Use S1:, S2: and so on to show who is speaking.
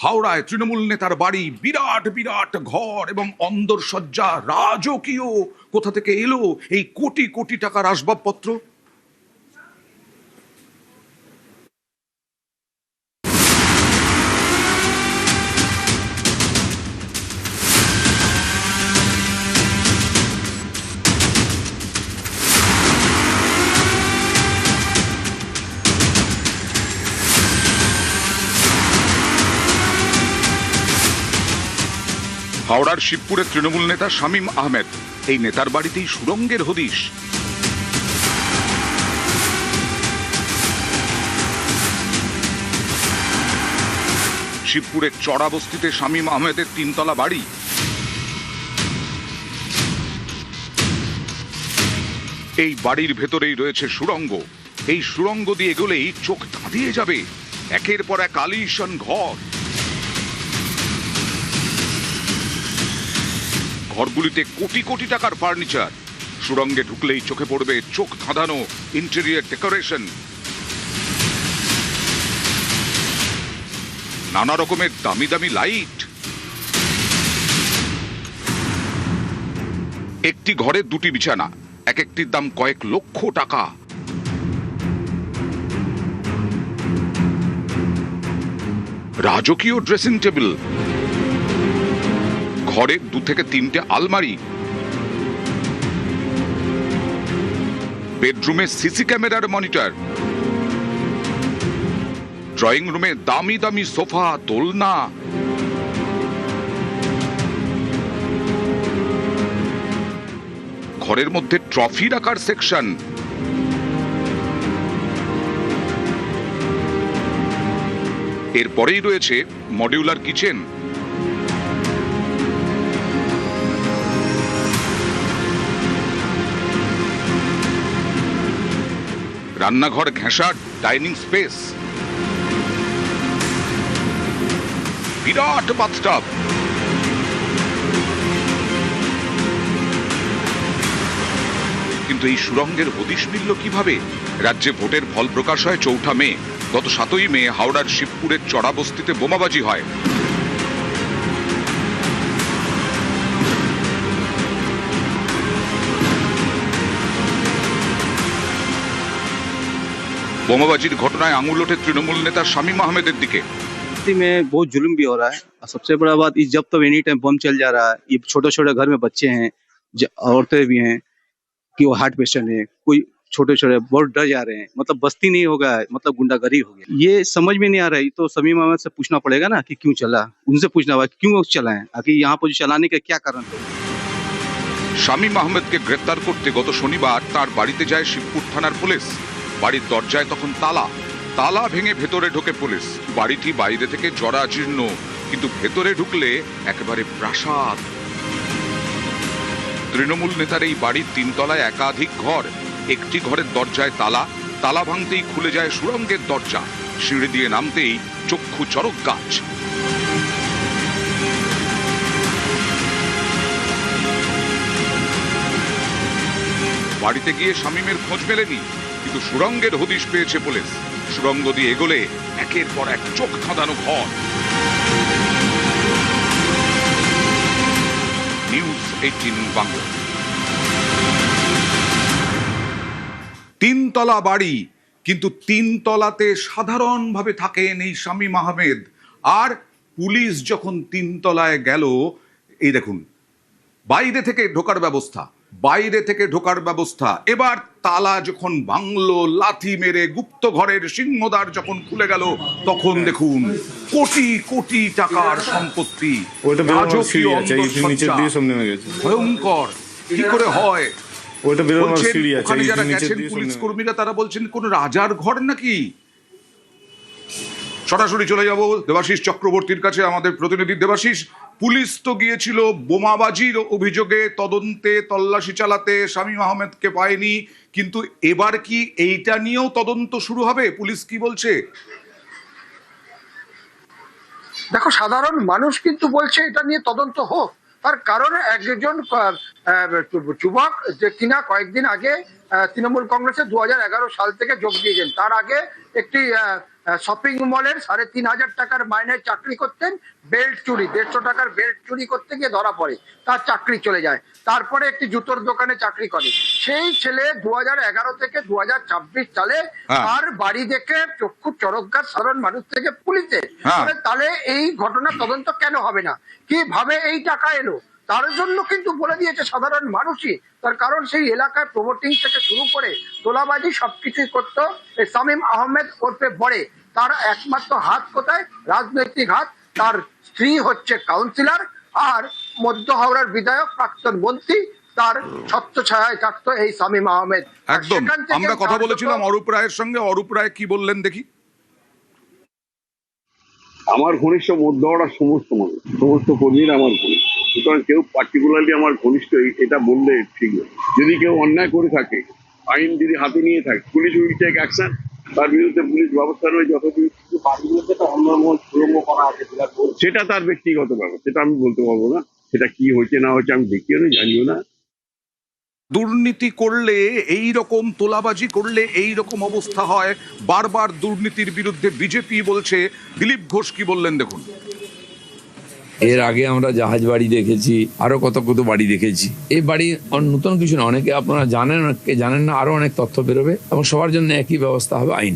S1: হাওড়ায় তৃণমূল নেতার বাড়ি, বিরাট বিরাট ঘর এবং অন্দরসজ্জা, রাজকীয়। কোথা থেকে এলো এই কোটি কোটি টাকার আসবাবপত্র? হাওড়ার শিবপুরের তৃণমূল নেতা শামীম আহমেদ, এই নেতার বাড়িতেই সুড়ঙ্গের হদিশ। শিবপুরের চড়া বস্তিতে শামীম আহমেদের 3 তলা বাড়ি। এই বাড়ির ভেতরেই রয়েছে সুড়ঙ্গ। এই সুড়ঙ্গ দিয়ে এগোলেই চোখ ধাঁধিয়ে যাবে একের পর এক আলিশান ঘর। ঘরগুলিতে কোটি কোটি টাকার ফার্নিচার। সুড়ঙ্গে ঢুকলেই চোখে পড়বে চোখ ধাঁধানো ইন্টেরিয়র ডেকোরেশন। নানা রকমের দামি দামি লাইট। একটি ঘরে 2টি বিছানা, এক একটির দাম কয়েক লক্ষ টাকা। রাজকীয় ড্রেসিং টেবিল, ঘরে 2 থেকে 3টে আলমারি, বেডরুমে সিসি ক্যামেরার মনিটর, ড্রয়িং রুমে দামি দামি সোফা, দোলনা। ঘরের মধ্যে ট্রফি রাখার সেকশন। এরপরেই রয়েছে মডিউলার কিচেন। রান্নাঘর ঘেঁষা ডাইনিং স্পেস, বিরাট বাথটাব। কিন্তু এই সুড়ঙ্গের হদিশ মিলল কিভাবে? রাজ্যে ভোটের ফল প্রকাশ হয় 4 মে। গত 7 মে হাওড়ার শিবপুরের চড়া বস্তিতে বোমাবাজি হয়। বোমাবাজির ঘটনায় আঙুল ওঠে তৃণমূল নেতা শামীম আহমেদের दिखे।
S2: में बहुत जुल्म भी हो रहा है। सबसे बड़ा बात, इस जब तक एनी टाइम बम चल जा रहा है, ये छोटे छोटे घर में बच्चे हैं, औरतें भी हैं कि वो हार्ट पेशेंट है, कोई छोटे छोटे बहुत डर जा रहे हैं। मतलब बस्ती नहीं हो गया है, मतलब गुंडागर्दी हो गया। ये समझ में नहीं आ रहा है। तो शमीम अहमद से पूछना पड़ेगा ना कि क्यों चला, उनसे पूछना होगा क्यों चला है, आखिर यहाँ पर चलाने का क्या कारण है।
S1: শামীম আহমেদকে গ্রেপ্তার করতে গত শনিবার তার বাড়িতে যায় শিবপুর থানার পুলিশ। বাড়ির দরজায় তখন তালা। তালা ভেঙে ভেতরে ঢোকে পুলিশ। বাড়িটি বাইরে থেকে জরাজীর্ণ, কিন্তু ভেতরে ঢুকলে একেবারে প্রাসাদ। তৃণমূল নেতার এই বাড়ির 3 তলায় একাধিক ঘর। একটি ঘরের দরজায় তালা। তালা ভাঙতেই খুলে যায় সুড়ঙ্গের দরজা। সিঁড়ি দিয়ে নামতেই চক্ষু চরক গাছ। বাড়িতে গিয়ে শামীমের খোঁজ মেলেনি, কিন্তু সুড়ঙ্গের হদিশ পেয়েছে পুলিশ। সুড়ঙ্গ দিয়ে এগোলে একের পর এক চোখ ধাঁধানো ঘর। নিউজ 18 বাংলা। 3 তলা বাড়ি, কিন্তু 3 তলাতে সাধারণভাবে থাকেন এই শামীম আহমেদ। আর পুলিশ যখন 3 তলায় গেল, এই দেখুন বাইরে থেকে ঢোকার ব্যবস্থা, বাইরে থেকে ঢোকার ব্যবস্থা। এবার তালা যখন ভাঙলো, লাথি মেরে গুপ্ত ঘরের সিংহদ্বার যখন খুলে গেল, তখন দেখুন কোটি কোটি টাকার সম্পত্তি। ভয়ঙ্কর। কি করে হয়? ওখানে যারা গেছেন পুলিশ কর্মীরা, তারা বলছেন কোন রাজার ঘর নাকি। সরাসরি চলে যাব দেবাশিস চক্রবর্তীর কাছে, আমাদের প্রতিনিধি দেবাশিস। পুলিশ তো গিয়েছিল বোমাবাজির অভিযোগে তদন্তে, তল্লাশি চালাতে, শামীম আহমেদকে পায়নি, কিন্তু এবার কি এইটা নিয়েও তদন্ত শুরু হবে? পুলিশ কি বলছে?
S3: দেখো, সাধারণ মানুষ কিন্তু বলছে এটা নিয়ে তদন্ত হোক। তার কারণ একজন যুবক যে কিনা কয়েকদিন আগে তৃণমূল কংগ্রেসে 2011 সাল থেকে যোগ দিয়েছেন, তার আগে একটি শপিং মলের 3,500 টাকার মাইনের চাকরি করতেন, বেল্ট চুরি 150 টাকার বেল্ট চুরি করতে গিয়ে ধরা পড়ে, তার চাকরি চলে যায়। তারপরে একটি জুতোর দোকানে চাকরি করে। সেই ছেলে 2011 থেকে 2026 সালে তার বাড়ি দেখে চক্ষু চরকগাছ সাধারণ মানুষ থেকে পুলিশে, তাহলে এই ঘটনা তদন্ত কেন হবে না? কিভাবে এই টাকা এলো তার জন্য কিন্তু বলে দিয়েছে সাধারণ মানুষই। তার কারণ সেই এলাকায় প্রমোটিং থেকে শুরু করে তোলাবাজি সবকিছুই করতো এই শামীম আহমেদ ওরফে বড়ে। তার একমাত্র হাত কোথায়? রাজনৈতিক হাত। তার স্ত্রী হচ্ছে কাউন্সিলর, আর মধ্য হাওড়ার বিধায়ক প্রাক্তন মন্ত্রী, তার ছত্রছায়ায় থাকতো এই শামীম আহমেদ।
S1: একদম। আমরা কথা বলেছিলাম অরূপ রায়ের সঙ্গে। অরূপ রায় কি বললেন দেখি।
S4: আমার ঘনিষ্ঠ মধ্য হাওড়ার সমস্ত মানুষ, সমস্ত কর্মীরা আমার ঘনিষ্ঠ, সুতরাং কেউ পার্টিকুলারলি আমার ঘনিষ্ঠ এটা বললে ঠিক নয়। যদি কেউ অন্যায় করে থাকে, আইন যদি হাতে নিয়ে থাকে, পুলিশ উইল টেক অ্যাকশন, তার বিরুদ্ধে পুলিশ ব্যবস্থা রয়েছে যতটুকু। সেটা তার ব্যক্তিগত ব্যাপার, সেটা আমি বলতে পারবো না। সেটা কি হয়েছে না হয়েছে আমি দেখিও না, জানিও না।
S1: দুর্নীতি করলে এই রকম, তোলাবাজি করলে এই রকম অবস্থা হয়। বারবার দুর্নীতির বিরুদ্ধে বিজেপি বলছে। দিলীপ ঘোষ কি বললেন দেখুন।
S5: এর আগে আমরা জাহাজ বাড়ি দেখেছি, আরো কত কত বাড়ি দেখেছি। এই বাড়ি নতুন কিছু না, অনেকে আপনারা জানেন, অনেকে জানেন না, আরো অনেক তথ্য বেরোবে এবং সবার জন্য একই ব্যবস্থা হবে, আইন।